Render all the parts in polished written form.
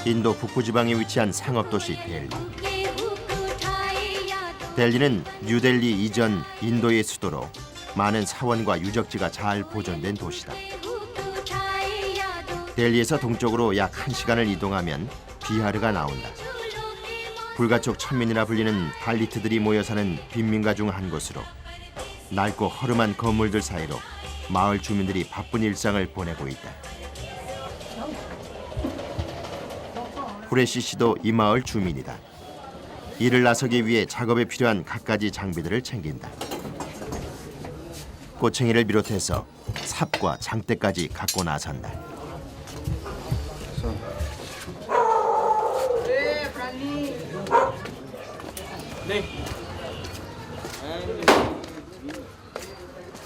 인도 북부지방에 위치한 상업도시 델리. 델리는 뉴델리 이전 인도의 수도로 많은 사원과 유적지가 잘 보존된 도시다. 델리에서 동쪽으로 약 1시간을 이동하면 비하르가 나온다. 불가촉 천민이라 불리는 달리트들이 모여 사는 빈민가 중 한 곳으로 낡고 허름한 건물들 사이로 마을 주민들이 바쁜 일상을 보내고 있다. 후레시 씨도 이 마을 주민이다. 일을 나서기 위해 작업에 필요한 갖가지 장비들을 챙긴다. 꼬챙이를 비롯해서 삽과 장대까지 갖고 나선다.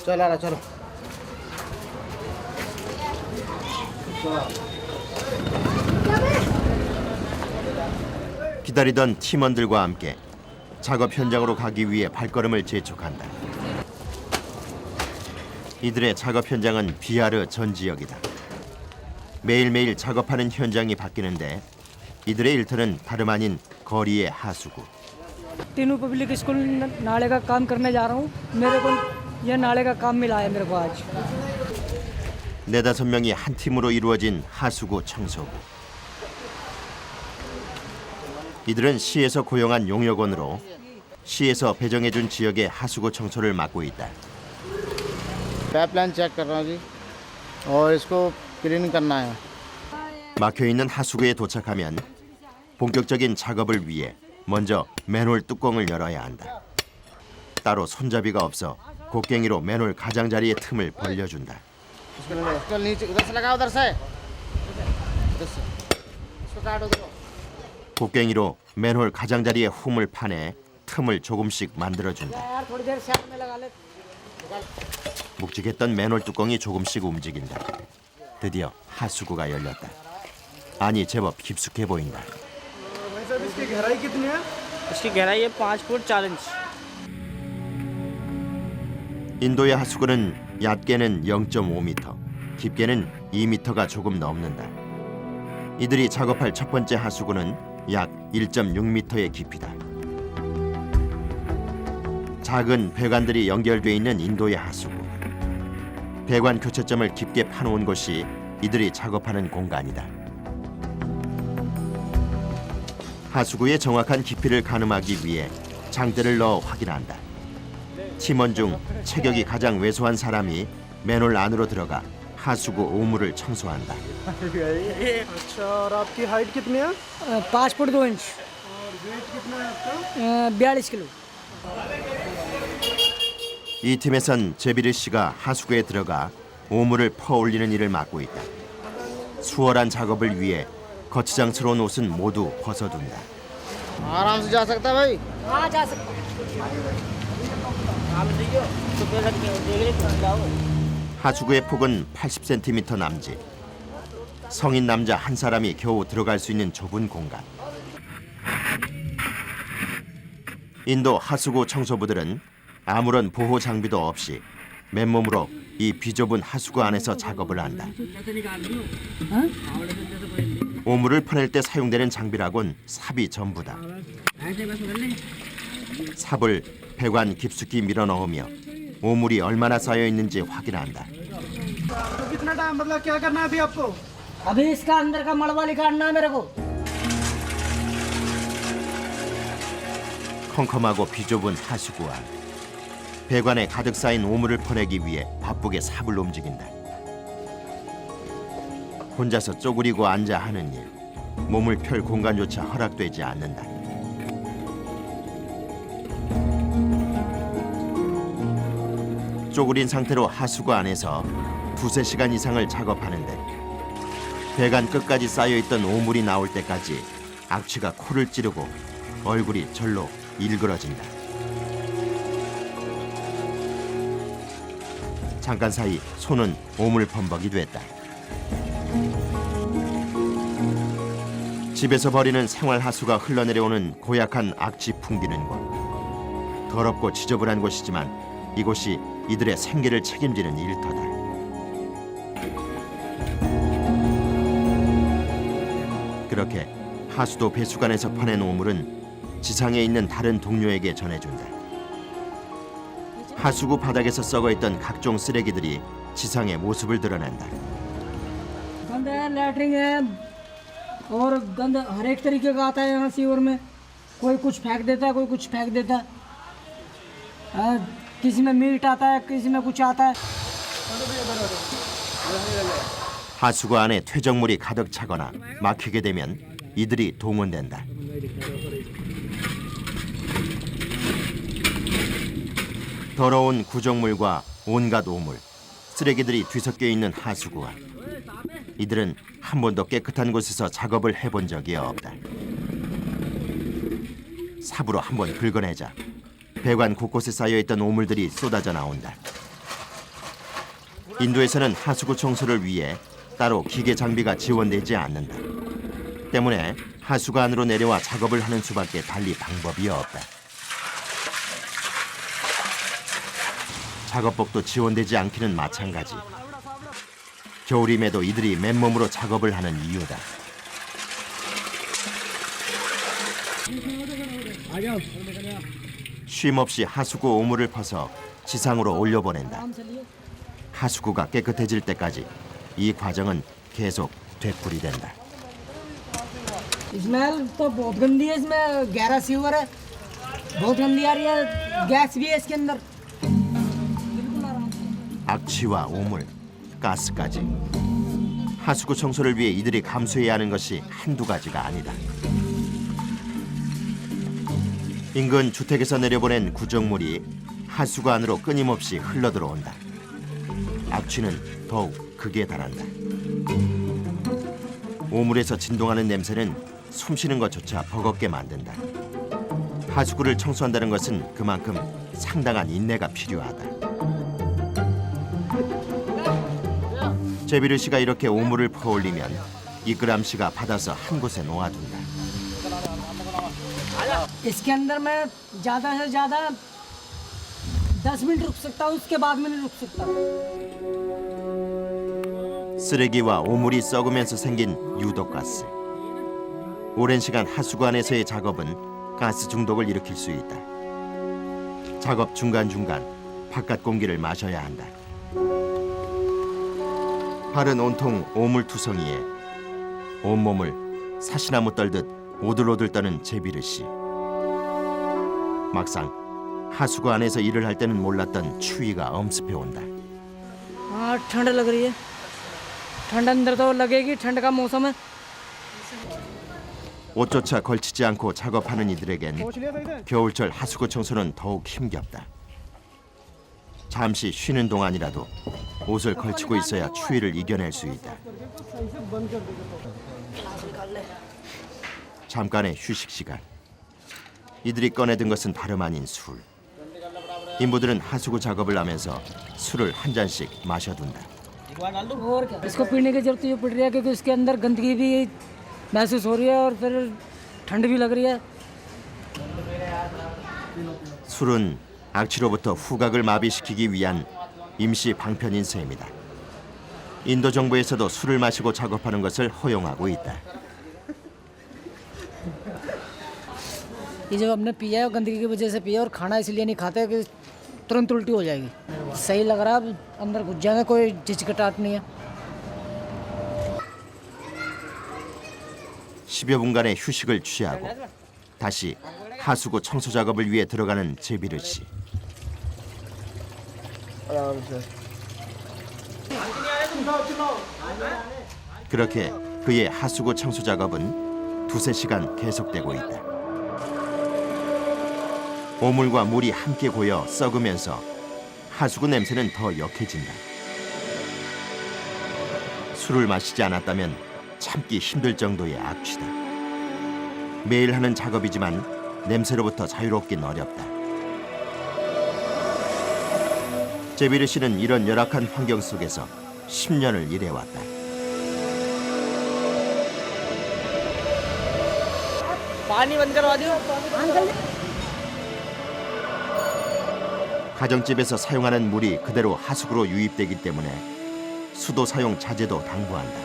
चलो चलो 기다리던 팀원들과 함께 작업 현장으로 가기 위해 발걸음을 재촉한다. 이들의 작업 현장은 비하르 전 지역이다. 매일매일 작업하는 현장이 바뀌는데 이들의 일터는 다름 아닌 거리의 하수구. तीनों पब्लिक स्कूल नाले का काम करने जा रहा हूँ मेरे को यह नाले का काम मिला है मेरे को आज 4-5명이 한 팀으로 이루어진 하수구 청소부. 이들은 시에서 고용한 용역원으로 시에서 배정해준 지역의 하수구 청소를 맡고 있다. पाइपलाइन चेक कर रहा हूँ जी और इसको क्लीन करना है 막혀있는 하수구에 도착하면 본격적인 작업을 위해 먼저 맨홀 뚜껑을 열어야 한다. 따로 손잡이가 없어 곡괭이로 맨홀 가장자리의 틈을 벌려준다. इसको नीचे उधर से लगा उधर से इसको काट उधर 곡괭이로 맨홀 가장자리의 홈을 파내 틈을 조금씩 만들어준다. यार थोड़ी देर साइड में लगा ले 묵직했던 맨홀 뚜껑이 조금씩 움직인다. 드디어 하수구가 열렸다. 아니 제법 깊숙해 보인다. इसकी गहराई है 5 फुट 4 इंच 인도의 하수구는 얕게는 0.5m, 깊게는 2m가 조금 넘는다. 이들이 작업할 첫 번째 하수구는 약 1.6m의 깊이다. 작은 배관들이 연결돼 있는 인도의 하수구. 배관 교체점을 깊게 파놓은 곳이 이들이 작업하는 공간이다. 하수구의 정확한 깊이를 가늠하기 위해 장대를 넣어 확인한다. 팀원 중 체격이 가장 왜소한 사람이 맨홀 안으로 들어가 하수구 오물을 청소한다. अच्छा और आपकी हाइट कितनी है 5 फुट 2 इंच और वेट कितना है आपका 42 किलो 이 팀에선 제비르 씨가 하수구에 들어가 오물을 퍼올리는 일을 맡고 있다. 수월한 작업을 위해 거치장스러운 옷은 모두 벗어둔다. आराम से जा सकता है भाई हाँ जा सकता 하수구의 폭은 80cm 남짓. 성인 남자 한 사람이 겨우 들어갈 수 있는 좁은 공간. 인도 하수구 청소부들은 아무런 보호 장비도 없이 맨몸으로 이 비좁은 하수구 안에서 작업을 한다. 오물을 퍼낼 때 사용되는 장비라곤 삽이 전부다. 삽을 배관 깊숙이 밀어 넣으며 오물이 얼마나 쌓여 있는지 확인한다. तो कितना टाइम मतलब क्या करना है अभी आपको अभी इसका अंदर का मलबा निकालना है मेरे को 컴컴하고 비좁은 하수구 안. 배관에 가득 쌓인 오물을 퍼내기 위해 바쁘게 삽을 움직인다. 혼자서 쪼그리고 앉아 하는 일. 몸을 펼 공간조차 허락되지 않는다. 쪼그린 상태로 하수구 안에서 2-3시간 이상을 작업하는데 배관 끝까지 쌓여있던 오물이 나올 때까지 악취가 코를 찌르고 얼굴이 절로 일그러진다. 잠깐 사이 손은 오물 범벅이 됐다. 집에서 버리는 생활 하수가 흘러내려오는 고약한 악취 풍기는 곳. 더럽고 지저분한 곳이지만 이곳이 이들의 생계를 책임지는 일터다. 그렇게 하수도 배수관에서 퍼낸 오물은 지상에 있는 다른 동료에게 전해준다. 하수구 바닥에서 썩어있던 각종 쓰레기들이 지상의 모습을 드러낸다. गंद है, लैटरिन है और गंद हर एक तरीके का आता है यहाँ सीवर में। कोई कुछ फेंक देता है, कोई कुछ फेंक देता है। किसी में मीट आता है, किसी में कुछ आता है। 하수구 안에 퇴적물이 가득 차거나 막히게 되면 이들이 동원된다. 더러운 구정물과 온갖 오물, 쓰레기들이 뒤섞여 있는 하수구와 이들은 한 번도 깨끗한 곳에서 작업을 해본 적이 없다. 삽으로 한번 긁어내자 배관 곳곳에 쌓여있던 오물들이 쏟아져 나온다. 인도에서는 하수구 청소를 위해 따로 기계 장비가 지원되지 않는다. 때문에 하수구 안으로 내려와 작업을 하는 수밖에 달리 방법이 없다. 작업복도 지원되지 않기는 마찬가지. 겨울임에도 이들이 맨몸으로 작업을 하는 이유다. 쉼없이 하수구 오물을 퍼서 지상으로 올려보낸다. 하수구가 깨끗해질 때까지 이 과정은 계속 되풀이된다. स्मेल तो बहुत गंदी है, इसमें गहरा सीवर है, बहुत गंदी आ रही है, गैस भी है इसके अंदर। 악취와 오물, 가스까지 하수구 청소를 위해 이들이 감수해야 하는 것이 한두 가지가 아니다. 인근 주택에서 내려보낸 구정물이 하수구 안으로 끊임없이 흘러들어온다. 악취는 더욱 극에 달한다. 오물에서 진동하는 냄새는 숨쉬는 것조차 버겁게 만든다. 하수구를 청소한다는 것은 그만큼 상당한 인내가 필요하다. 제비르 씨가 이렇게 오물을 퍼올리면 이끄람 씨가 받아서 한 곳에 놓아둔다. इसके अंदर मैं ज़्यादा से ज़्यादा 10 मिनट रुक सकता हूँ, उसके बाद में नहीं रुक सकता। 쓰레기와 오물이 썩으면서 생긴 유독가스. 오랜 시간 하수구 안에서의 작업은 가스 중독을 일으킬 수 있다. 작업 중간중간 바깥 공기를 마셔야 한다. 발은 온통 오물투성이에 온몸을 사시나무 떨듯 오들오들 떠는 제비르 씨. 막상 하수구 안에서 일을 할 때는 몰랐던 추위가 엄습해 온다. हाँ ठंड लग रही है, ठंड अंदर तो लगेगी, ठंड का मौसम है। 옷조차 걸치지 않고 작업하는 이들에겐 겨울철 하수구 청소는 더욱 힘겹다. 잠시 쉬는 동안이라도 옷을 걸치고 있어야 추위를 이겨낼 수 있다. 잠깐의 휴식 시간. 이들이 꺼내든 것은 다름 아닌 술. 인부들은 하수구 작업을 하면서 술을 한 잔씩 마셔둔다. और क्या, इसको पीने की जरूरत ये पड़ रही है क्योंकि इसके अंदर गंदगी भी महसूस हो रही है और फिर ठंड भी लग रही है। 술은 악취로부터 후각을 마비시키기 위한 임시 방편인 셈이다. 인도 정부에서도 술을 마시고 작업하는 것을 허용하고 있다. ये जब हमने पिया है गंदगी की वजह से पिया और खाना इसलिए नहीं खाते कि तुरंत उल्टी हो जाएगी। सही लग रहा है, अब अंदर घुस जाएंगे, कोई झिझकटाहट नहीं है। 10여 분간의 휴식을 취하고 다시 하수구 청소 작업을 위해 들어가는 제비르 씨. 그렇게 그의 하수구 청소 작업은 두세 시간 계속되고 있다. 오물과 물이 함께 고여 썩으면서 하수구 냄새는 더 역해진다. 술을 마시지 않았다면 참기 힘들 정도의 악취다. 매일 하는 작업이지만 냄새로부터 자유롭긴 어렵다. 제비르 씨는 이런 열악한 환경 속에서 10년을 일해왔다. पानी बंद करवा दियो। 가정집에서 사용하는 물이 그대로 하수구로 유입되기 때문에 수도 사용 자제도 당부한다.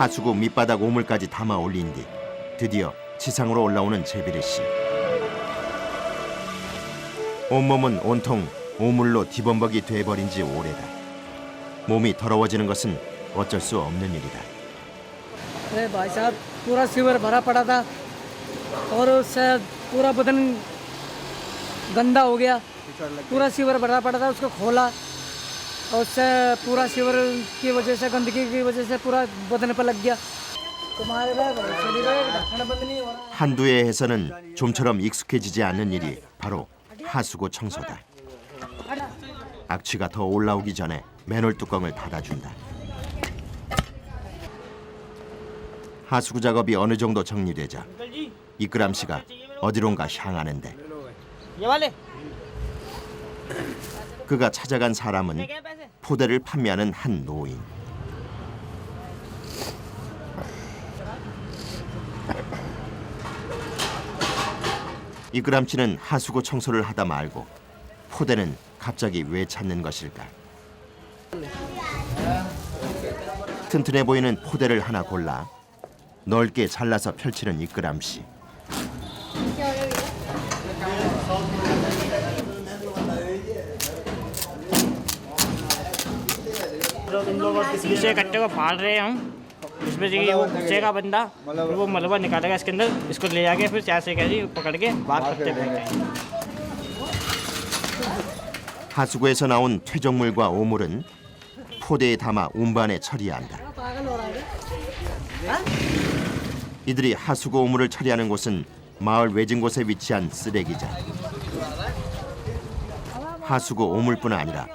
하수구 밑바닥 오물까지 담아 올린 뒤 드디어 지상으로 올라오는 제비르 씨. 온몸은 온통 오물로 뒤범벅이 돼버린 지 오래다. 몸이 더러워지는 것은 어쩔 수 없는 일이다. अरे भाई साहब पूरा सीवर भरा पड़ा था और उससे पूरा बदन गंदा हो गया। पूरा सीवर भरा पड़ा था, उसको खोला और उससे पूरा सीवर की वजह से, गंदगी की वजह से पूरा बदन पर लग गया। तुम्हारे ढक्कन बंद नहीं हो रहा। 한두 해에서는 좀처럼 익숙해지지 않는 일이 바로 하수구 청소다. 악취가 더 올라오기 전에 맨홀 뚜껑을 닫아준다. 하수구 작업이 어느 정도 정리되자 이끄람 씨가 어디론가 향하는데 그가 찾아간 사람은 포대를 판매하는 한 노인. 이끄람 씨는 하수구 청소를 하다 말고 포대는 갑자기 왜 찾는 것일까? 튼튼해 보이는 포대를 하나 골라 넓게 잘라서 펼치는 이끄람 씨. शीशे कट्टे को फाड़ रहे हैं हम। इसमें जो वो नीचे का बंदा फिर वो मलबा निकालेगा इसके अंदर, इसको ले जाके फिर चाय से कैसे पकड़ के बाहर पत्ते फेंकेंगे। 하수구에서 나온 퇴적물과 오물은 포대에 담아 운반에 처리한다. 이들이 하수구 오물을 처리하는 곳은 마을 외진 곳에 위치한 쓰레기장. 하수구 오물뿐 아니라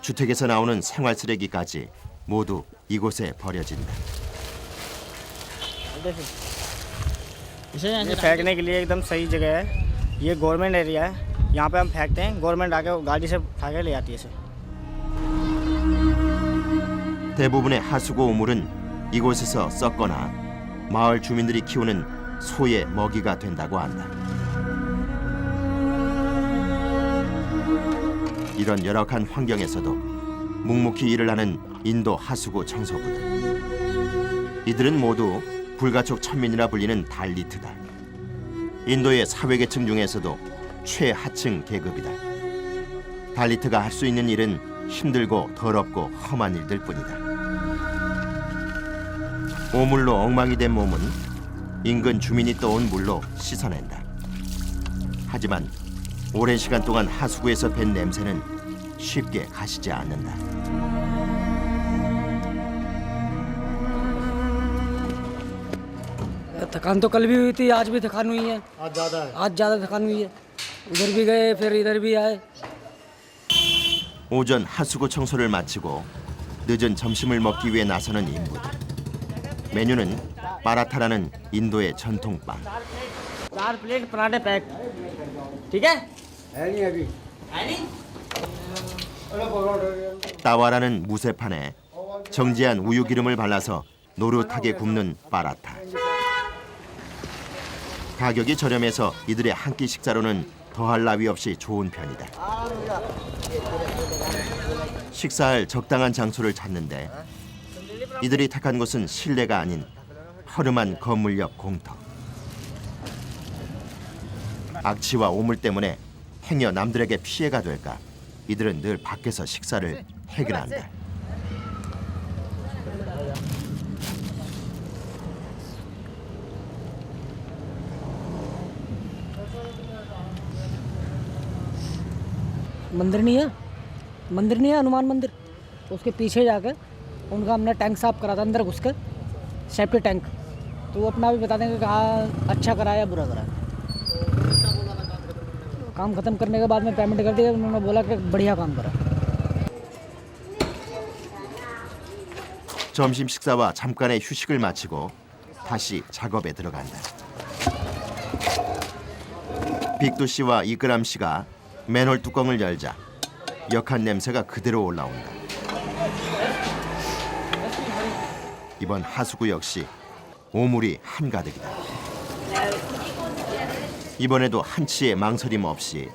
주택에서 나오는 생활 쓰레기까지 모두 이곳에 버려진다. ये फेंकने के लिए एकदम सही जगह है। ये गवर्नमेंट एरिया है, यहाँ पे हम फेंकते हैं, गवर्नमेंट आके गाड़ी से उठा के ले आती है इसे। 대부분의 하수구 오물은 이곳에서 썩거나 마을 주민들이 키우는 소의 먹이가 된다고 한다. 이런 열악한 환경에서도 묵묵히 일을 하는 인도 하수구 청소부들. 이들은 모두 불가촉 천민이라 불리는 달리트다. 인도의 사회계층 중에서도 최하층 계급이다. 달리트가 할 수 있는 일은 힘들고 더럽고 험한 일들 뿐이다. 오물로 엉망이 된 몸은 인근 주민이 떠온 물로 씻어낸다. 하지만 오랜 시간 동안 하수구에서 밴 냄새는 쉽게 가시지 않는다. थकान तो कल भी हुई थी, आज भी थकान हुई है। आज ज़्यादा थकान हुई है। उधर भी गए फिर इधर भी आए। 오전 하수구 청소를 마치고 늦은 점심을 먹기 위해 나서는 인부들. 메뉴는 파라타라는 인도의 전통빵. 4 प्लेट पराठे पैक, ठीक है? 따와라는 무쇠판에 정지한 우유 기름을 발라서 노릇하게 굽는 파라타. 가격이 저렴해서 이들의 한 끼 식사로는 더할 나위 없이 좋은 편이다. 식사할 적당한 장소를 찾는데 이들이 택한 곳은 실내가 아닌 허름한 건물 옆 공터. 악취와 오물 때문에 행여 남들에게 피해가 될까 이들은 늘 밖에서 식사를 해결한다. मंदिर नहीं है, मंदिर नहीं है, हनुमान मंदिर। उसके पीछे जाकर उनका हमने टैंक साफ करा था, अंदर घुस कर सेफ्टी टैंक। तो वो अपना भी बता देंगे कि हाँ अच्छा करा या बुरा करा। काम ख़त्म करने के बाद में पेमेंट कर दिया, उन्होंने बोला कि बढ़िया काम करा। 점심 식사와 잠깐의 휴식을 마치고 다시 작업에 들어간다. 빅두 씨와 이끄람 씨가 맨홀 뚜껑을 열자 역한 냄새가 그대로 올라온다. 이번 하수구 역시 오물이 한가득이다. 이번에도 한치의 망설임 없이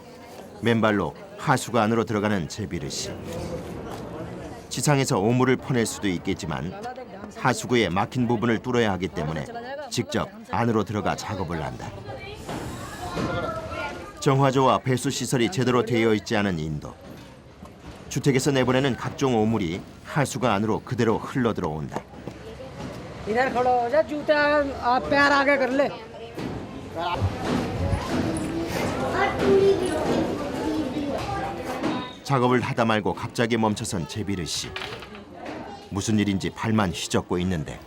맨발로 하수구 안으로 들어가는 제비르 씨. 지상에서 오물을 퍼낼 수도 있겠지만 하수구의 막힌 부분을 뚫어야 하기 때문에 직접 안으로 들어가 작업을 한다. 정화조와 배수 시설이 제대로 되어 있지 않은 인도. 주택에서 내보내는 각종 오물이 하수구 안으로 그대로 흘러 들어온다. इधर खड़ा हो जा जूता आप पैर आगे कर ले 작업을 하다 말고 갑자기 멈춰선 제비르 씨. 무슨 일인지 발만 휘젓고 있는데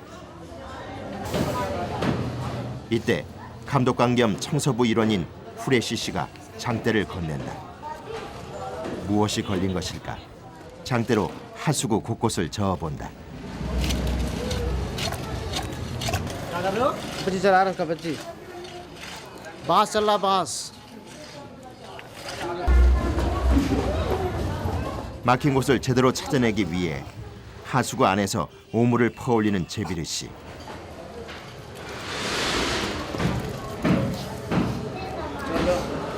이때 감독관 겸 청소부 일원인 후레시 씨가 장대를 건넨다. 무엇이 걸린 것일까? 장대로 하수구 곳곳을 저어본다. बच्ची चला रखा बच्ची बांस चल रहा बांस 막힌 곳을 제대로 찾아내기 위해 하수구 안에서 오물을 퍼올리는 제비르 씨.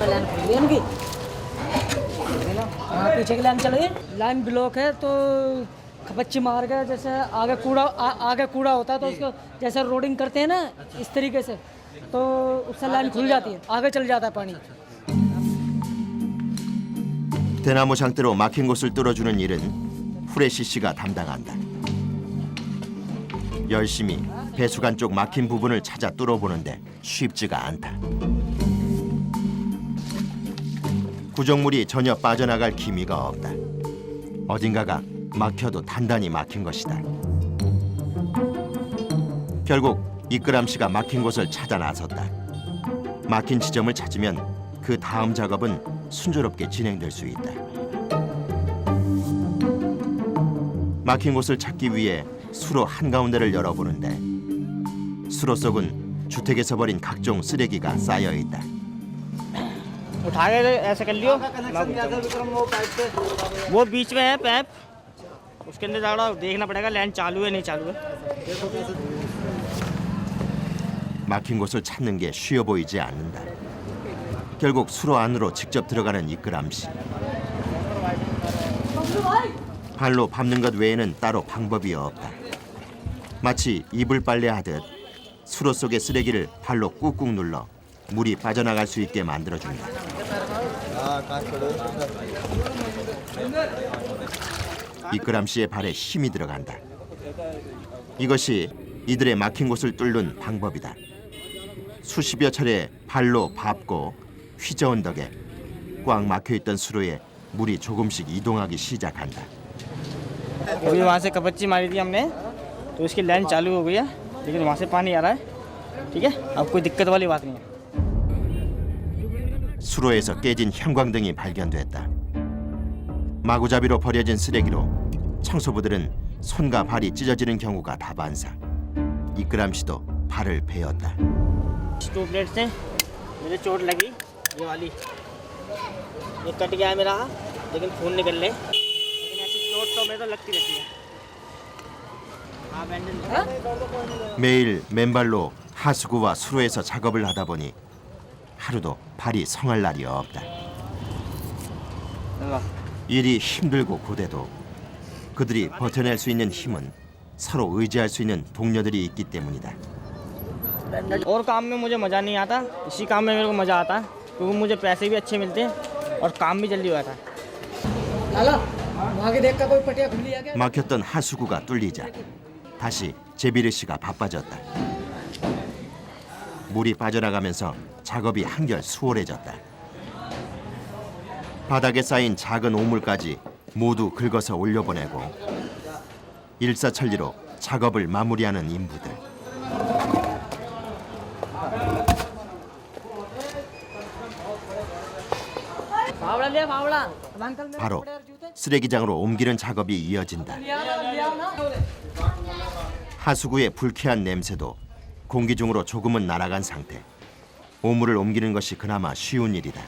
लाइन खुल गई इनकी हाँ पीछे की लाइन चल गई लाइन ब्लॉक है तो खपच्ची मार के जैसे आगे कूड़ा होता है तो उसको जैसे रोडिंग करते हैं ना इस तरीके से तो उससे लाइन खुल जाती है आगे चल जाता है पानी 대나무 장대로 막힌 곳을 뚫어주는 일은 후레시 씨가 담당한다. 열심히 배수관 쪽 막힌 부분을 찾아 뚫어보는데 쉽지가 않다. 구정물이 전혀 빠져나갈 기미가 없다. 어딘가가 막혀도 단단히 막힌 것이다. 결국 이끄람 씨가 막힌 곳을 찾아 나섰다. 막힌 지점을 찾으면 그 다음 작업은 순조롭게 진행될 수 있다. 막힌 곳을 찾기 위해 수로 한가운데를 열어보는데 수로 속은 주택에서 버린 각종 쓰레기가 쌓여 있다. उठा के ऐसे कर लियो वो बीच में है पैप उसके अंदर जाना देखना पड़ेगा लाइन चालू है नहीं चालू है 막힌 곳을 찾는 게 쉬워 보이지 않는다. 결국 수로 안으로 직접 들어가는 이끄람 씨. 발로 밟는 것 외에는 따로 방법이 없다. 마치 이불 빨래하듯 수로 속의 쓰레기를 발로 꾹꾹 눌러 물이 빠져나갈 수 있게 만들어준다. 이끄람 씨의 발에 힘이 들어간다. 이것이 이들의 막힌 곳을 뚫는 방법이다. 수십여 차례 발로 밟고 휘저은 덕에 꽉 막혀있던 수로에 물이 조금씩 이동하기 시작한다. अभी वहाँ से कपच्ची मारी थी हमने तो उसकी लाइन चालू हो गई है लेकिन वहाँ से पानी आ रहा है ठीक है अब कोई दिक्कत वाली बात नहीं है 수로에서 깨진 형광등이 발견됐다. 마구잡이로 버려진 쓰레기로 청소부들은 손과 발이 찢어지는 경우가 다반사. 이끄람 씨도 발을 베었다. टू प्लेट से मुझे चोट लगी ये वाली ये कट गया है मेरा लेकिन खून निकल ले लेकिन ऐसी चोट तो मेरे तो लगती रहती है हाँ बैंडेज 매일 맨발로 하수구와 수로에서 작업을 하다 보니 하루도 발이 성할 날이 없다. 일이 힘들고 고돼도 그들이 버텨낼 수 있는 힘은 서로 의지할 수 있는 동료들이 있기 때문이다. और काम में मुझे मज़ा नहीं आता इसी काम में मेरे को मज़ा आता है क्योंकि मुझे पैसे भी अच्छे मिलते हैं और काम भी जल्दी हो जाता है लाला वहाँ के देख का कोई पटिया खुली है क्या 막혔던 하수구가 뚫리자 다시 제비르 씨가 바빠졌다. 물이 빠져나가면서 작업이 한결 수월해졌다. 바닥에 쌓인 작은 오물까지 모두 긁어서 올려보내고 일사천리로 작업을 마무리하는 인부들. फावड़ा लिया फावड़ा अब अंकल मेरे 바로 कपड़े और जूते 쓰레기장으로 옮기는 작업이 이어진다. लिया ना 하수구의 불쾌한 냄새도 공기 중으로 조금은 날아간 상태. 오물을 옮기는 것이 그나마 쉬운 일이다.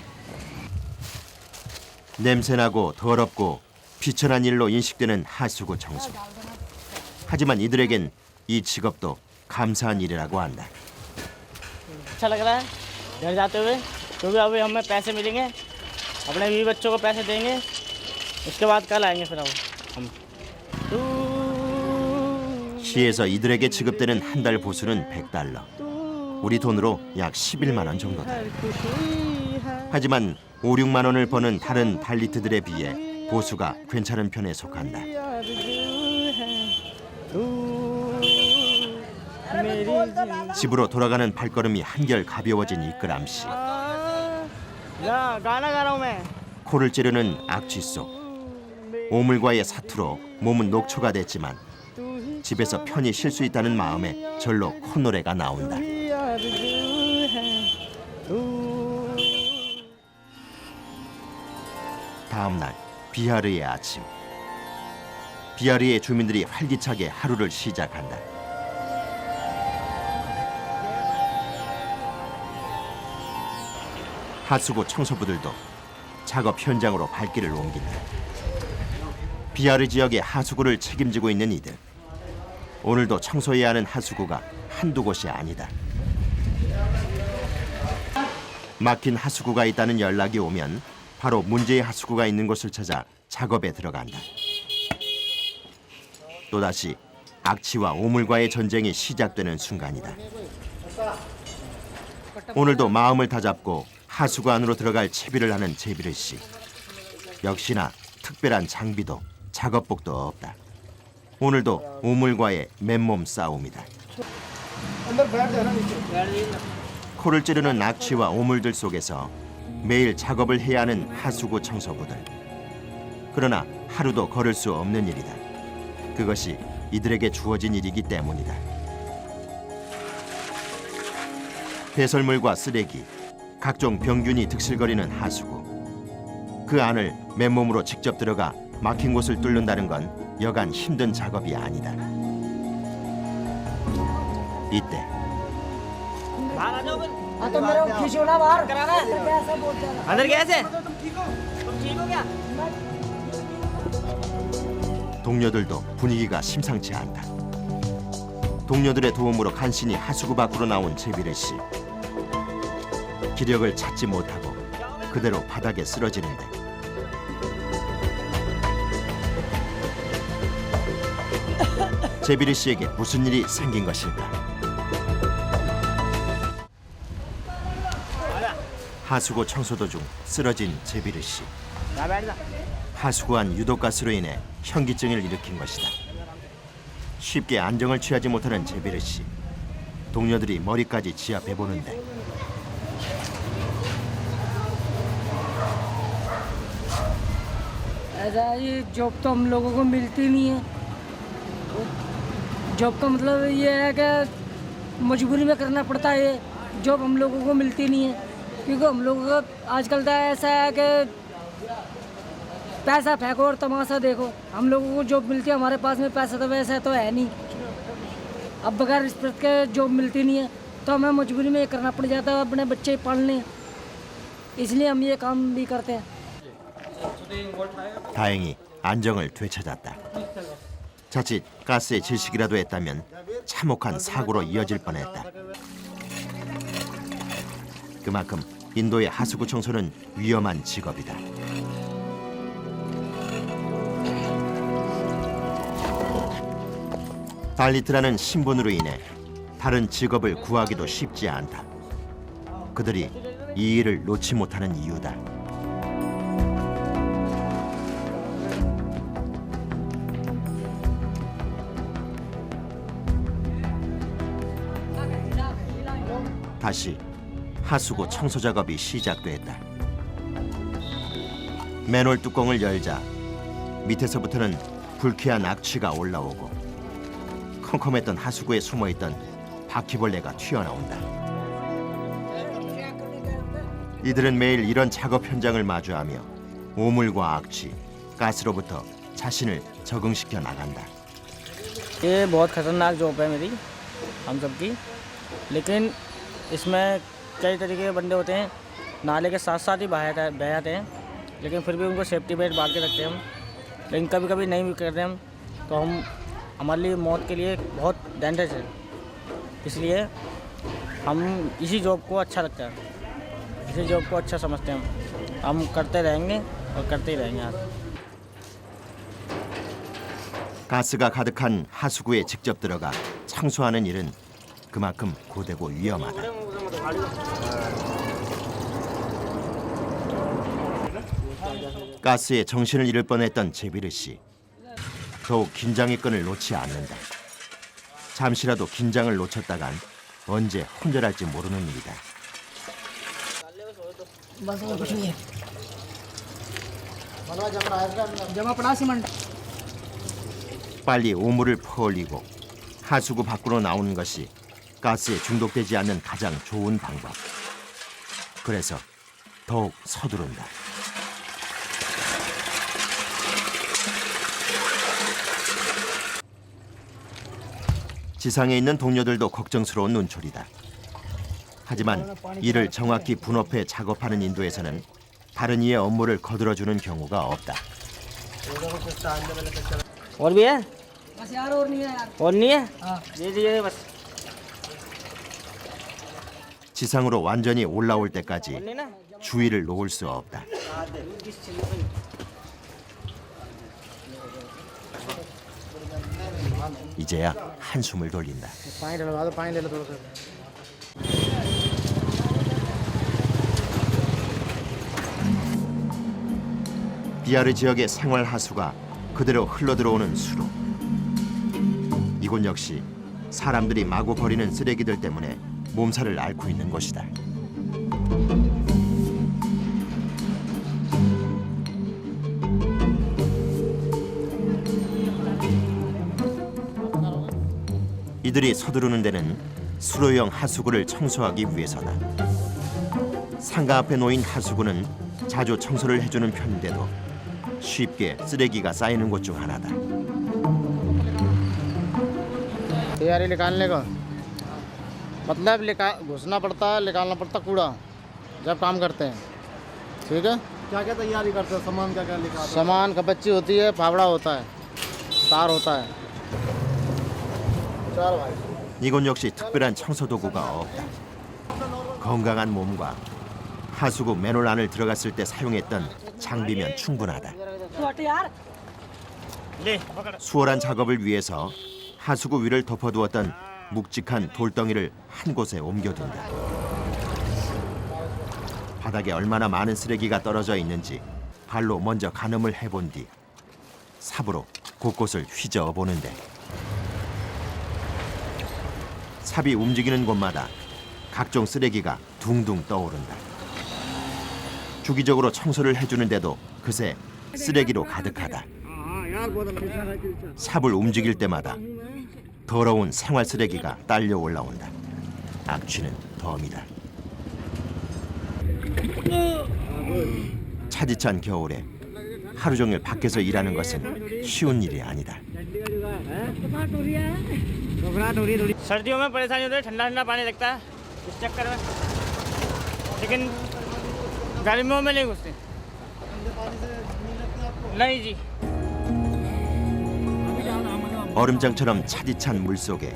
냄새나고 더럽고 비천한 일로 인식되는 하수구 청소. 하지만 이들에겐 이 직업도 감사한 일이라고 한다. अच्छा लग रहा है घर जाते हुए क्योंकि अभी हमें पैसे मिलेंगे अपने बीवी बच्चों को पैसे देंगे उसके बाद कल आएंगे फिर अब हम 시에서 이들에게 지급되는 한 달 보수는 100달러. 우리 돈으로 약 11만 원 정도다. 하지만 5, 6만 원을 버는 다른 달리트들에 비해 보수가 괜찮은 편에 속한다. 집으로 돌아가는 발걸음이 한결 가벼워진 이끌암 씨. गाना गा रहा हूँ मैं 코를 찌르는 악취 속 오물과의 사투로 몸은 녹초가 됐지만 집에서 편히 쉴 수 있다는 마음에 절로 콧노래가 나온다. 다음 날 비하르의 아침. 비하르의 주민들이 활기차게 하루를 시작한다. 하수구 청소부들도 작업 현장으로 발길을 옮긴다. 비하르 지역의 하수구를 책임지고 있는 이들. 오늘도 청소해야 하는 하수구가 한두 곳이 아니다. 막힌 하수구가 있다는 연락이 오면 바로 문제의 하수구가 있는 곳을 찾아 작업에 들어간다. 또다시 악취와 오물과의 전쟁이 시작되는 순간이다. 오늘도 마음을 다잡고 하수구 안으로 들어갈 채비를 하는 제비르 씨. 역시나 특별한 장비도 작업복도 없다. 오늘도 오물과의 맨몸 싸움이다. 코를 찌르는 악취와 오물들 속에서 매일 작업을 해야 하는 하수구 청소부들. 그러나 하루도 걸을 수 없는 일이다. 그것이 이들에게 주어진 일이기 때문이다. 배설물과 쓰레기, 각종 병균이 득실거리는 하수구. 그 안을 맨몸으로 직접 들어가 막힌 곳을 뚫는다는 건 여간 힘든 작업이 아니다. 이때 बाहर आ जाओ फिर हाँ तो मेरे को खींचो ना बाहर कराना है कैसे बोलते हैं अंदर कैसे तुम ठीक हो क्या 동료들도 분위기가 심상치 않다. 동료들의 도움으로 간신히 하수구 밖으로 나온 제비르 씨. 기력을 찾지 못하고 그대로 바닥에 쓰러지는데 제비르 씨에게 무슨 일이 생긴 것일까? 하수구 청소 도중 쓰러진 제비르 씨. यहाँ बैठ जा 하수구 안 유독가스로 인해 현기증을 일으킨 것이다. 쉽게 안정을 취하지 못하는 제비르 씨. 동료들이 머리까지 지압해 보는데 ऐसा ये जॉब तो हम लोगों को मिलती नहीं है। जॉब का मतलब ये है कि मजबूरी में करना पड़ता है। ये जॉब हम लोगों को मिलती नहीं है क्योंकि हम लोगों का आजकल तो ऐसा है कि पैसा फेंको और तमाशा देखो। हम लोगों को जॉब मिलती है, हमारे पास में पैसा तो वैसा तो है नहीं। अब बगैर रिस्पेक्ट के जॉब मिलती नहीं है तो हमें मजबूरी में ये करना पड़ जाता है अपने बच्चे पालने, इसलिए हम ये काम भी करते हैं। 다행히 안정을 되찾았다. 자칫 가스에 질식이라도 했다면 참혹한 사고로 이어질 뻔했다. 그만큼 인도의 하수구 청소는 위험한 직업이다. 달리트라는 신분으로 인해 다른 직업을 구하기도 쉽지 않다. 그들이 이 일을 놓지 못하는 이유다. 다시 하수구 청소 작업이 시작됐다. 맨홀 뚜껑을 열자 밑에서부터는 불쾌한 악취가 올라오고 컴컴했던 하수구에 숨어있던 바퀴벌레가 튀어나온다. 이들은 매일 이런 작업 현장을 마주하며 오물과 악취, 가스로부터 자신을 적응시켜 나간다. ये बहुत खतरनाक जॉब है मेरी हम सब की, लेकिन इसमें कई तरीके के बंदे होते हैं, नाले के साथ साथ ही बह जाते हैं, लेकिन फिर भी उनको सेफ्टी बेल्ट बांध के रखते हैं हम। लेकिन कभी कभी नहीं भी करते हम तो हम हमारे लिए मौत के लिए बहुत डेंजरस है, इसलिए हम इसी जॉब को अच्छा लगता है, इसी जॉब को अच्छा समझते हैं। हम करते रहेंगे और करते ही रहेंगे। 가스가 가득한 하수구에 직접 들어가 청소하는 일은 그만큼 고되고 위험하다. 가스에 정신을 잃을 뻔했던 제비르 씨. 더욱 긴장의 끈을 놓지 않는다. 잠시라도 긴장을 놓쳤다간 언제 혼절할지 모르는 일이다. बस और कुछ नहीं है जमा पड़ा सीमेंट 빨리 오물을 퍼올리고 하수구 밖으로 나오는 것이 가스에 중독되지 않는 가장 좋은 방법. 그래서 더욱 서두른다. 지상에 있는 동료들도 걱정스러운 눈초리다. 하지만 이를 정확히 분업해 작업하는 인도에서는 다른 이의 업무를 거들어주는 경우가 없다. और भी है? बस यार और नहीं है यार और नहीं है? हाँ दे दीजिए बस। 지상으로 완전히 올라올 때까지 नहीं ना? 주의를 놓을 수 없다. 이제야 한숨을 돌린다. पानी डलवा दो, पानी ले लो थोड़ा सा। 비아르 지역의 생활 하수가 그대로 흘러들어오는 수로. 이곳 역시 사람들이 마구 버리는 쓰레기들 때문에 몸살을 앓고 있는 곳이다. 이들이 서두르는 데는 수로형 하수구를 청소하기 위해서다. 상가 앞에 놓인 하수구는 자주 청소를 해주는 편인데도 쉽게 쓰레기가 쌓이는 곳 중 하나다. तैयारी निकालने का मतलब घुसना पड़ता है, निकालना पड़ता कूड़ा जब काम करते हैं। ठीक है, क्या क्या तैयारी करते हो? सामान क्या क्या लेकर आते सामान कपच्ची होती है, फावड़ा होता है, तार होता है। चल भाई 이곳 역시 특별한 청소 도구가 없다. 건강한 몸과 하수구 맨홀 안을 들어갔을 때 사용했던 장비면 충분하다. तू हट यार ले पकड़। 수월한 작업을 위해서 하수구 위를 덮어두었던 묵직한 돌덩이를 한 곳에 옮겨둔다. 바닥에 얼마나 많은 쓰레기가 떨어져 있는지 발로 먼저 가늠을 해본 뒤 삽으로 곳곳을 휘저어 보는데 삽이 움직이는 곳마다 각종 쓰레기가 둥둥 떠오른다. 주기적으로 청소를 해주는데도 그새 쓰레기로 가득하다. 삽을 움직일 때마다 더러운 생활 쓰레기가 딸려 올라온다. 악취는 덤이다. 차디찬 겨울에 하루 종일 밖에서 일하는 것은 쉬운 일이 아니다. सर्दियों में परेशानी होती है, ठंडा ठंडा पानी लगता है इस चक्कर में, लेकिन गर्मियों में नहीं घुसते। नहीं जी। 얼음장처럼 차디찬 물 속에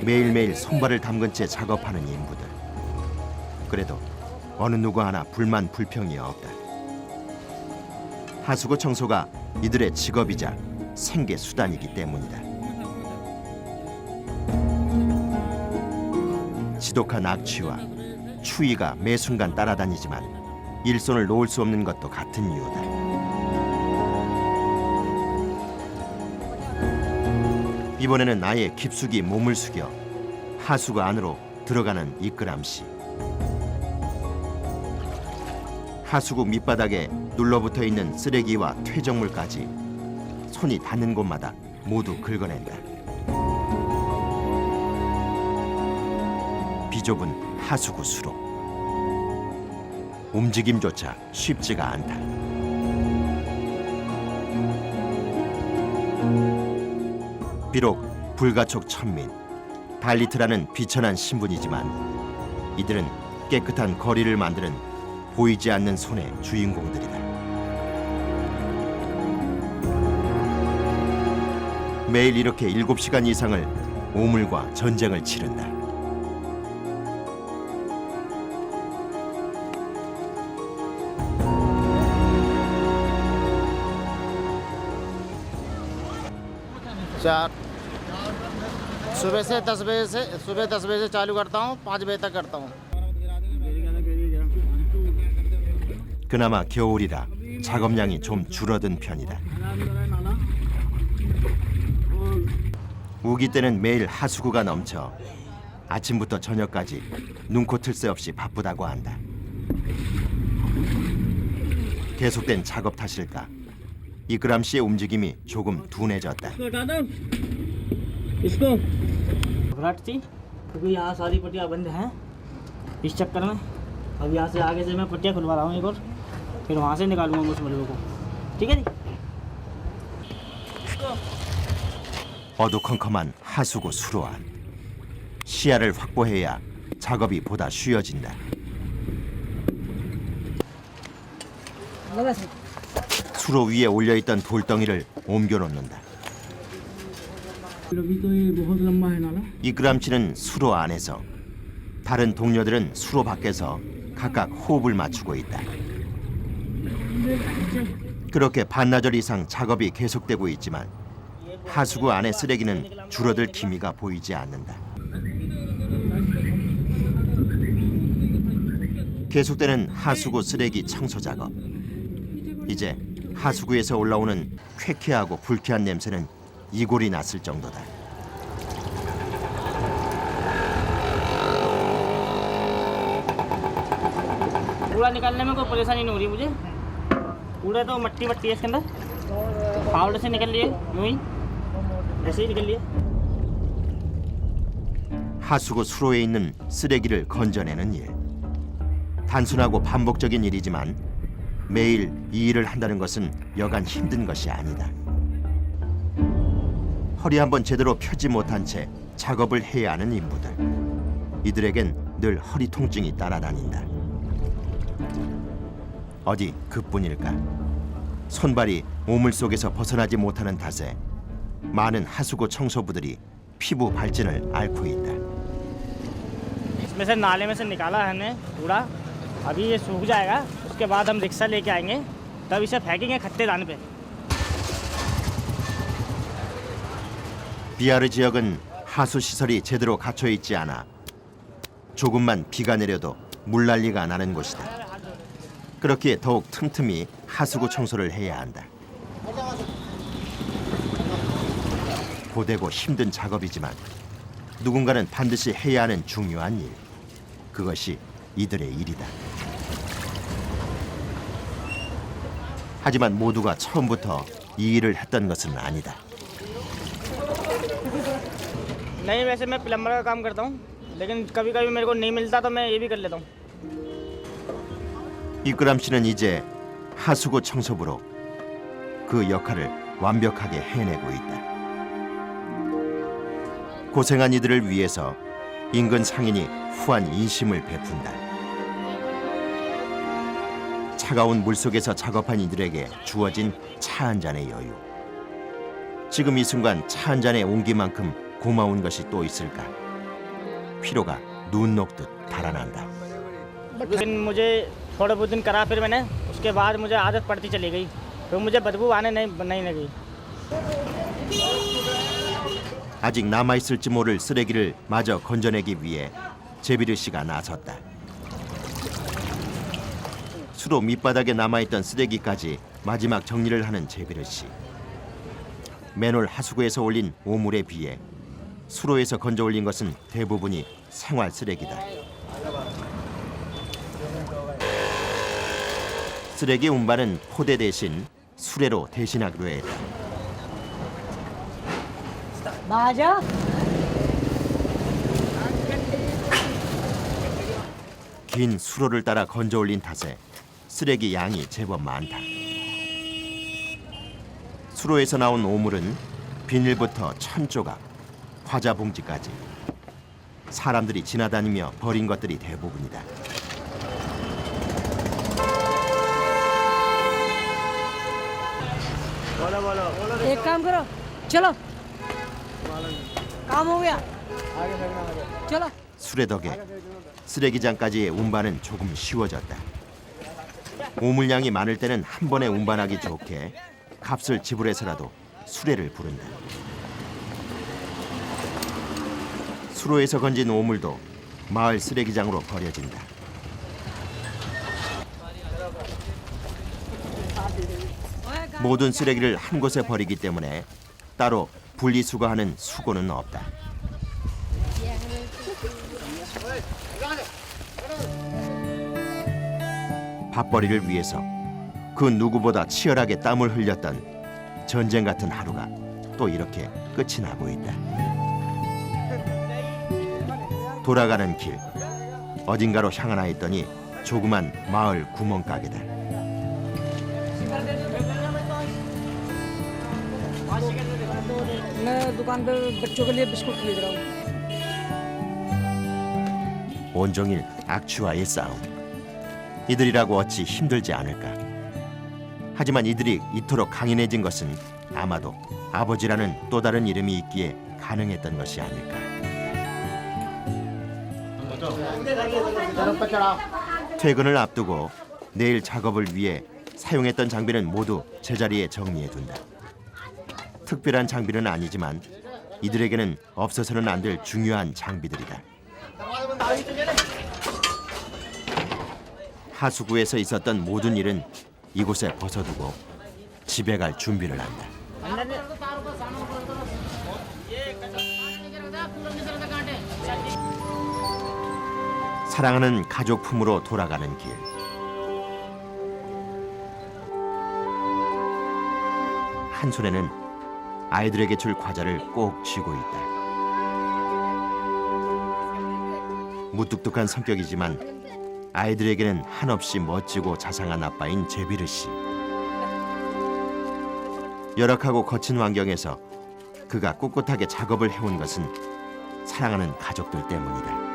매일매일 손발을 담근 채 작업하는 인부들. 그래도 어느 누구 하나 불만 불평이 없다. 하수구 청소가 이들의 직업이자 생계 수단이기 때문이다. 지독한 악취와 추위가 매 순간 따라다니지만 일손을 놓을 수 없는 것도 같은 이유다. 이번에는 아예 깊숙이 몸을 숙여 하수구 안으로 들어가는 이끌암 씨. 하수구 밑바닥에 눌러붙어 있는 쓰레기와 퇴적물까지 손이 닿는 곳마다 모두 긁어낸다. 비좁은 하수구 수로 움직임조차 쉽지가 않다. 비록 불가촉 천민, 달리트라는 비천한 신분이지만 이들은 깨끗한 거리를 만드는 보이지 않는 손의 주인공들이다. 매일 이렇게 7시간 이상을 오물과 전쟁을 치른다. 4 सुबह 10 बजे से चालू करता हूँ 5 बजे तक करता हूँ 그나마 겨울이라 작업량이 좀 줄어든 편이다. 우기 때는 매일 하수구가 넘쳐 아침부터 저녁까지 눈코 틀 새 없이 바쁘다고 한다. 계속된 작업 탓일까? 이끄람 씨의 움직임이 조금 둔해졌다. इसको घबराहट थी क्योंकि यहाँ सारी पट्टियाँ बंद हैं इस चक्कर में। अब यहाँ से आगे से मैं पट्टियाँ खुलवा रहा हूँ एक और, फिर वहाँ से निकालूंगा उस मलबे को। ठीक है जी। 어두컴컴한 하수구 수로 안. 시야를 확보해야 작업이 보다 쉬워진다. लगा सर 수로 위에 올려있던 돌덩이를 옮겨놓는다. अभी तो ये बहुत लंबा है नाला। 이끄람 씨는 수로 안에서, 다른 동료들은 수로 밖에서 각각 호흡을 맞추고 있다. 그렇게 반나절 이상 작업이 계속되고 있지만 하수구 안의 쓰레기는 줄어들 기미가 보이지 않는다. 계속되는 하수구 쓰레기 청소 작업. 이제 하수구에서 올라오는 쾌쾌하고 불쾌한 냄새는 이골이 났을 정도다. कूड़ा निकालने में कोई परेशानी नहीं हो रही मुझे। कूड़ा तो मट्टी मट्टी है इसके अंदर, फावड़े से निकल लिए यूं ही, ऐसे ही निकल लिए। 하수구 수로에 있는 쓰레기를 건져내는 일. 단순하고 반복적인 일이지만 매일 이 일을 한다는 것은 여간 힘든 것이 아니다. 허리 한번 제대로 펴지 못한 채 작업을 해야 하는 인부들. 이들에겐 늘 허리 통증이 따라다닌다. 어디 그뿐일까? 손발이 오물 속에서 벗어나지 못하는 탓에 많은 하수구 청소부들이 피부 발진을 앓고 있다. इसमें से नाले में से निकाला है हमने कूड़ा। अभी ये सूख जाएगा, उसके बाद हम रिक्शा लेके आएंगे, तब इसे फेंकेंगे खत्ते दान पे। 비아르 지역은 하수 시설이 제대로 갖춰 있지 않아 조금만 비가 내려도 물난리가 나는 곳이다. 그렇기에 더욱 틈틈이 하수구 청소를 해야 한다. 고되고 힘든 작업이지만 누군가는 반드시 해야 하는 중요한 일. 그것이 이들의 일이다. 하지만 모두가 처음부터 이 일을 했던 것은 아니다. नहीं, वैसे मैं प्लम्बर का काम करता हूँ, लेकिन कभी कभी मेरे को नहीं मिलता तो मैं ये भी कर लेता हूँ। 이끄람 씨는 이제 하수구 청소부로 그 역할을 완벽하게 해내고 있다. 고생한 이들을 위해서 인근 상인이 후한 인심을 베푼다. 차가운 물속에서 작업한 이들에게 주어진 차 한 잔의 여유. 지금 이 순간 차 한 잔의 온기만큼 고마운 것이 또 있을까? 피로가 눈 녹듯 달아난다. लेकिन मुझे थोड़े बहुत दिन करा, फिर मैंने उसके बाद मुझे आदत पड़ती चली गई, तो मुझे बदबू आने नहीं लगी। 아직 남아있을지 모를 쓰레기를 마저 건져내기 위해 제비르 씨가 나섰다. 수로 밑바닥에 남아있던 쓰레기까지 마지막 정리를 하는 제비르 씨. 맨홀 하수구에서 올린 오물에 비해 수로에서 건져 올린 것은 대부분이 생활 쓰레기다. 쓰레기 운반은 포대 대신 수레로 대신하기로 했다. बाजा 긴 수로를 따라 건져 올린 탓에 쓰레기 양이 제법 많다. 수로에서 나온 오물은 비닐부터 천조각, 과자 봉지까지 사람들이 지나다니며 버린 것들이 대부분이다. एक काम करो चलो काम हो गया चलो 수레 덕에 쓰레기장까지의 운반은 조금 쉬워졌다. 오물량이 많을 때는 한 번에 운반하기 좋게 값을 지불해서라도 수레를 부른다. 수로에서 건진 오물도 마을 쓰레기장으로 버려진다. 모든 쓰레기를 한 곳에 버리기 때문에 따로 분리수거하는 수고는 없다. 밥벌이를 위해서 그 누구보다 치열하게 땀을 흘렸던 전쟁 같은 하루가 또 이렇게 끝이 나고 있다. 돌아가는 길 어딘가로 향하나 했더니 조그만 마을 구멍가게다. मैं दुकान पे बच्चों के लिए बिस्कुट खरीद रहा हूँ। 온종일 악취와의 싸움. 이들이라고 어찌 힘들지 않을까. 하지만 이들이 이토록 강인해진 것은 아마도 아버지라는 또 다른 이름이 있기에 가능했던 것이 아닐까. 퇴근을 앞두고 내일 작업을 위해 사용했던 장비는 모두 제자리에 정리해둔다. 특별한 장비는 아니지만 이들에게는 없어서는 안 될 중요한 장비들이다. 하수구에서 있었던 모든 일은 이곳에 벗어두고 집에 갈 준비를 한다. 사랑하는 가족 품으로 돌아가는 길. 한 손에는 아이들에게 줄 과자를 꼭 쥐고 있다. 무뚝뚝한 성격이지만 아이들에게는 한없이 멋지고 자상한 아빠인 제비르 씨. 열악하고 거친 환경에서 그가 꿋꿋하게 작업을 해온 것은 사랑하는 가족들 때문이다.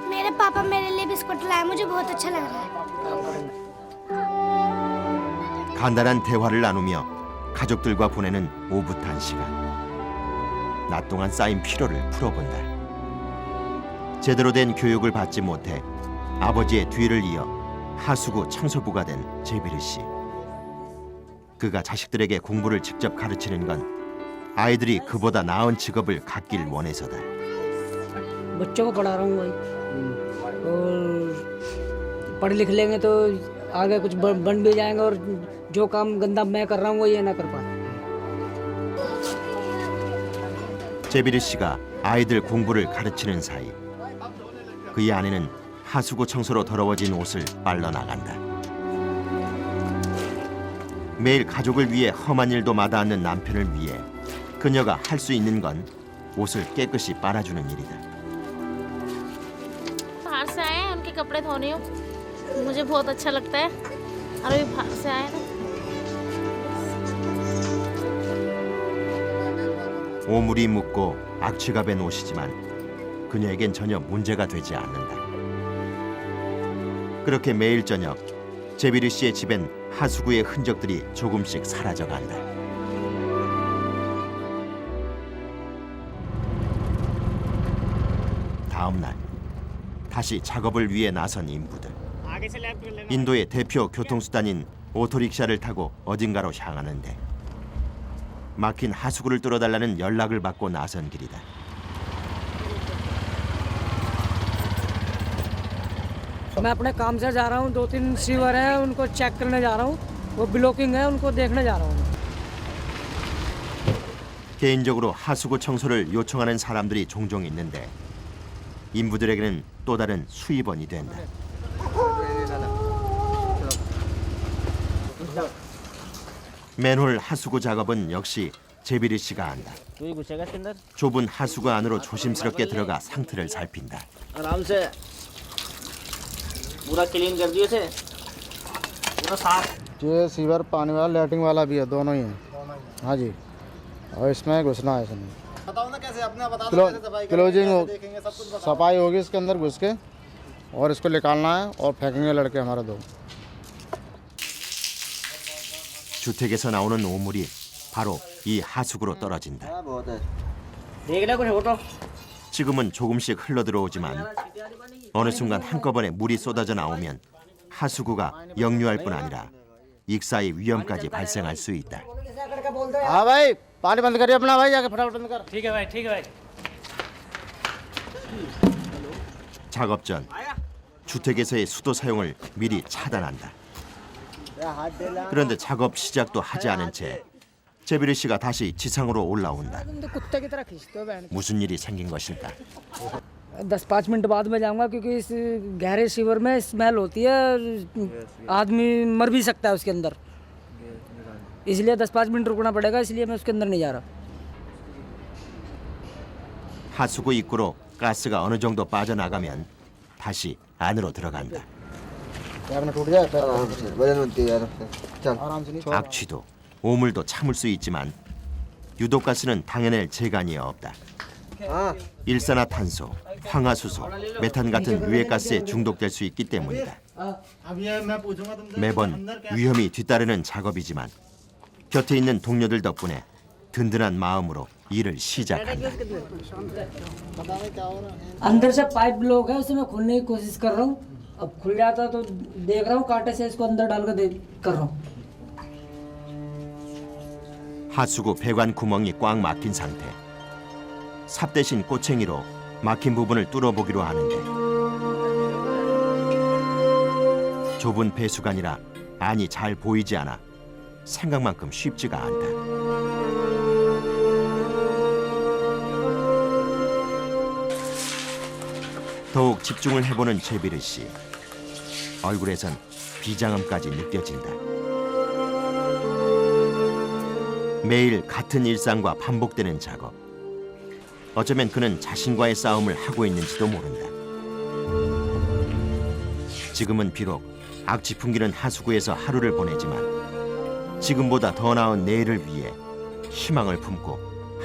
मेरे पापा मेरे लिए बिस्कुट लाए मुझे बहुत अच्छा लग रहा है। 간단한 대화를 나누며 가족들과 보내는 오붓한 시간. 낮 동안 쌓인 피로를 풀어본다. 제대로 된 교육을 받지 못해 아버지의 뒤를 이어 하수구 청소부가 된 제비르 씨. 그가 자식들에게 공부를 직접 가르치는 건 아이들이 그보다 나은 직업을 갖길 원해서다. बच्चों को पढ़ा रहा हूँ भाई और पढ़ लिख लेंगे तो आगे कुछ बन भी जाएंगे और जो काम गंदा मैं कर रहा हूँ वो ये ना कर पाए। 제비르 씨가 아이들 공부를 가르치는 사이 그의 아내는 하수구 청소로 더러워진 옷을 빨러 나간다. 매일 가족을 위해 험한 일도 마다하는 남편을 위해 그녀가 할 수 있는 건 옷을 깨끗이 빨아주는 일이다. बाहर से आए हैं उनके कपड़े धोने हो मुझे बहुत अच्छा लगता है और अभी बाहर से आए ना 오물이 묻고 악취가 밴 옷이지만 그녀에겐 전혀 문제가 되지 않는다. 그렇게 매일 저녁 제비르 씨의 집엔 하수구의 흔적들이 조금씩 사라져간다. 다음 날 다시 작업을 위해 나선 인부들. आगे से लैप कर लेना। 인도의 대표 교통수단인 오토릭샤를 타고 어딘가로 향하는데 막힌 하수구를 뚫어달라는 연락을 받고 나선 길이다. मैं अपने काम से जा रहा हूँ, 2-3 सीवर हैं उनको चेक करने जा रहा हूँ, वो ब्लॉकिंग है उनको देखने जा रहा हूँ। 개인적으로 하수구 청소를 요청하는 사람들이 종종 있는데 인부들에게는 또 다른 수입원이 된다. 맨홀 하수구 작업은 역시 제비르 씨가 한다. तू ही घुसेगा इसके अंदर 좁은 하수구 안으로 조심스럽게 들어가 상태를 살핀다. आराम से पूरा क्लीन कर दिए इसे पूरा साफ। ये सीवर पानी वाला लैट्रिन वाला भी है, दोनों ही हैं। हाँ जी, और इसमें घुसना है इसमें। बताओ ना कैसे अपने बता दो कैसे सफाई क्लोजिंग हो, देखेंगे सब कुछ बताओ। सफाई होगी इसके अंदर घुस के और इसको निकालना है और फेंकेंगे लड़के हमारे दो। 주택에서 나오는 오물이 바로 이 하수구로 떨어진다. देख ले कुछ फोटो 지금은 조금씩 흘러들어오지만 어느 순간 한꺼번에 물이 쏟아져 나오면 하수구가 역류할 뿐 아니라 익사의 위험까지 발생할 수 있다. हाँ भाई, पानी बंद करिए अपना भाई, जाके फटाफट बंद कर। ठीक है भाई, ठीक है भाई। 작업 전 주택에서의 수도 사용을 미리 차단한다. 그런데 작업 시작도 하지 않은 채 제비르 씨가 다시 지상으로 올라온다. तो कुत्ते की तरह खींचते हो बहन 무슨 일이 생긴 것일까? 10-5 मिनट बाद में जाऊंगा क्योंकि इस गहरे शिवर में स्मेल होती है आदमी मर भी सकता है उसके अंदर इसलिए 10-5 मिनट रुकना पड़ेगा इसलिए मैं उसके अंदर नहीं जा रहा 하수구 입구로 가스가 어느 정도 빠져나가면 다시 안으로 들어간다. कैबिनेट टूट जाए पैर वजन बनती है यार चल आराम से नहीं 악취도 오물도 참을 수 있지만 유독가스는 당해낼 재간이 없다. हाँ 일산화탄소, 황화수소, 메탄 같은 유해가스에 중독될 수 있기 때문이다. अब ये मैं पूछूंगा तुमसे 매번 위험이 뒤따르는 작업이지만 곁에 있는 동료들 덕분에 든든한 마음으로 일을 시작한다. अंदर से पाइप ब्लॉक है उसे मैं खोलने की कोशिश कर रहा हूँ अब खुल जाता तो देख रहा हूँ कांटे से इसको अंदर डाल कर कर रहा हूँ 하수구 배관 구멍이 꽉 막힌 상태. 삽 대신 꼬챙이로 막힌 부분을 뚫어보기로 하는데 좁은 배수관이라 안이 잘 보이지 않아 생각만큼 쉽지가 않다. 더욱 집중을 해보는 제비르 씨. 얼굴에선 비장함까지 느껴진다. 매일 같은 일상과 반복되는 작업. 어쩌면 그는 자신과의 싸움을 하고 있는지도 모른다. 지금은 비록 악취 풍기는 하수구에서 하루를 보내지만 지금보다 더 나은 내일을 위해 희망을 품고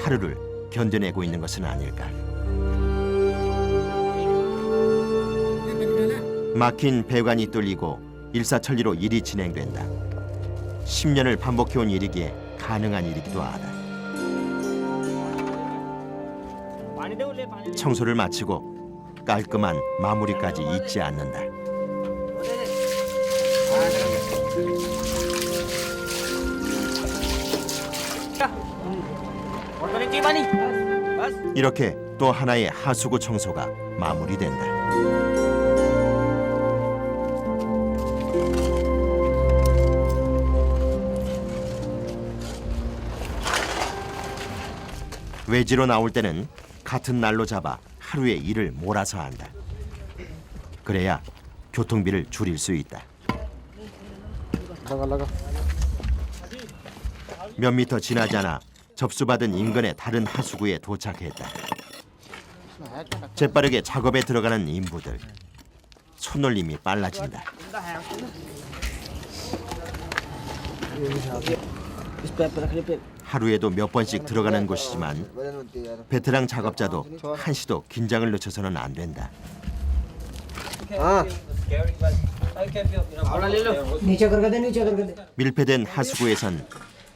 하루를 견뎌내고 있는 것은 아닐까. 막힌 배관이 뚫리고 일사천리로 일이 진행된다. 10년을 반복해온 일이기에 가능한 일이기도 하다. पानी दे ले पानी 청소를 마치고 깔끔한 마무리까지 잊지 않는다. और तो नहीं चाहिए पानी बस 이렇게 또 하나의 하수구 청소가 마무리된다. 외지로 나올 때는 같은 날로 잡아 하루의 일을 몰아서 한다. 그래야 교통비를 줄일 수 있다. लगा लगा 몇 미터 지나지 않아 접수받은 인근의 다른 하수구에 도착했다. 재빠르게 작업에 들어가는 인부들. 손놀림이 빨라진다. इस पैर पे रखने पे 하루에도 몇 번씩 들어가는 곳이지만 वजन बनती है यार 베테랑 작업자도 한시도 긴장을 늦춰서는 안 된다. हाँ नीचे करके दे नीचे करके दे 밀폐된 하수구에선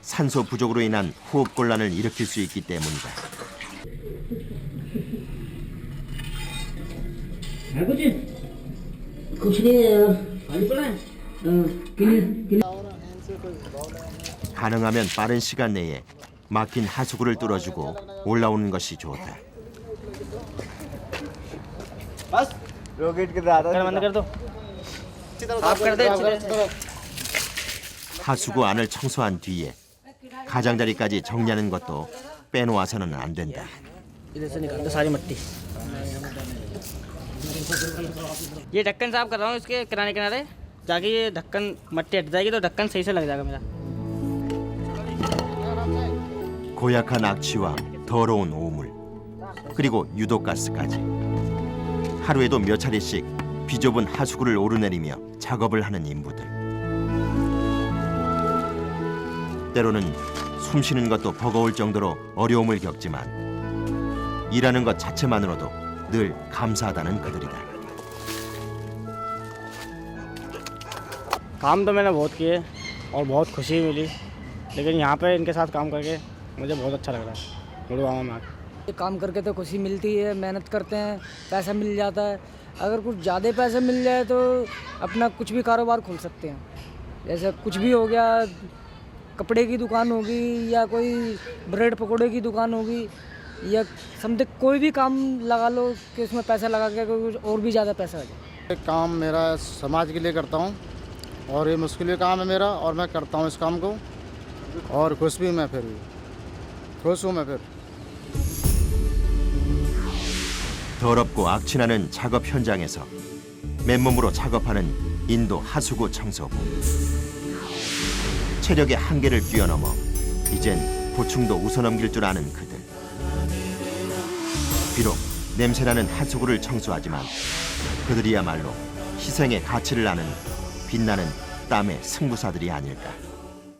산소 부족으로 인한 호흡 곤란을 일으킬 수 있기 때문이다. 가능하면 빠른 시간 내에 막힌 하수구를 뚫어주고 올라오는 것이 좋다. रॉकेट के दादा कर बंद कर दो साफ कर दे अच्छी तरह से 하수구 안을 청소한 뒤에 가장자리까지 정리하는 것도 빼놓아서는 안 된다. इधर से निकाल दो सारी मिट्टी ये ढक्कन साफ कर रहा हूँ इसके किनारे किनारे ताकि ये ढक्कन मट्टी हट जाएगी तो ढक्कन सही से लग जाएगा मेरा 고약한 악취와 더러운 오물, 그리고 유독가스까지 하루에도 몇 차례씩 비좁은 하수구를 오르내리며 작업을 하는 인부들. 때로는 숨쉬는 것도 버거울 정도로 어려움을 겪지만 일하는 것 자체만으로도 늘 감사하다는 그들이다. काम तो मैंने बहुत किए और बहुत खुशी मिली लेकिन यहाँ पे इनके साथ काम करके मुझे बहुत अच्छा लग रहा है गुड़गांव में आके ये काम करके तो खुशी मिलती है मेहनत करते हैं पैसा मिल जाता है अगर कुछ ज़्यादा पैसा मिल जाए तो अपना कुछ भी कारोबार खोल सकते हैं जैसे कुछ भी हो गया कपड़े की दुकान होगी या कोई ब्रेड पकौड़े की दुकान होगी या समझे कोई भी काम लगा लो कि उसमें पैसा लगा के कुछ और भी ज़्यादा पैसा आ जाए। काम मेरा समाज के लिए करता हूँ और ये मुश्किल भी काम है मेरा और मैं करता हूँ इस काम को और खुश भी मैं फिर भी खुश हूँ मैं फिर। 더럽고 악취나는 작업 현장에서 맨몸으로 작업하는 인도 하수구 청소부. 체력의 한계를 뛰어넘어 이젠 고충도 웃어넘길 줄 아는 그들. 비록 냄새나는 하수구를 청소하지만 그들이야말로 희생의 가치를 아는 빛나는 땀의 승부사들이 아닐까.